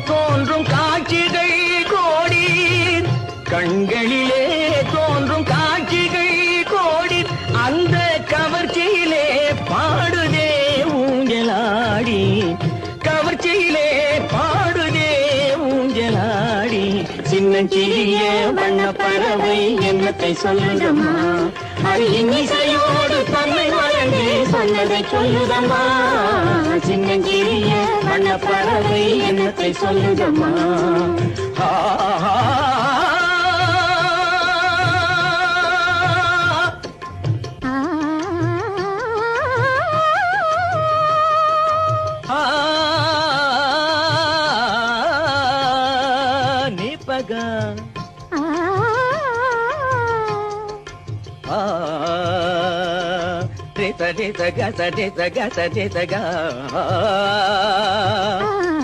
தோன்றும் காட்சிகள் கோடி, கண்களிலே தோன்றும் காட்சிகள் கோடி, அந்த கவர்ச்சியிலே பாடுதே ஊஞ்சலாடி, கவர்ச்சியிலே பாடுதே ஊஞ்சலாடி. சின்னஞ்சிறிய வண்ண பறவை என்னத்தை சொல்லுதம்மா, அது இன்னிசையோடு தன்னை மறந்து சொன்னதை சொல்லுதம்மா. சின்னஞ்சிறிய வண்ண பறவை என்னத்தை சொல்லுதம்மா. நிபகா ரித ரித கச ரித கச ரித கா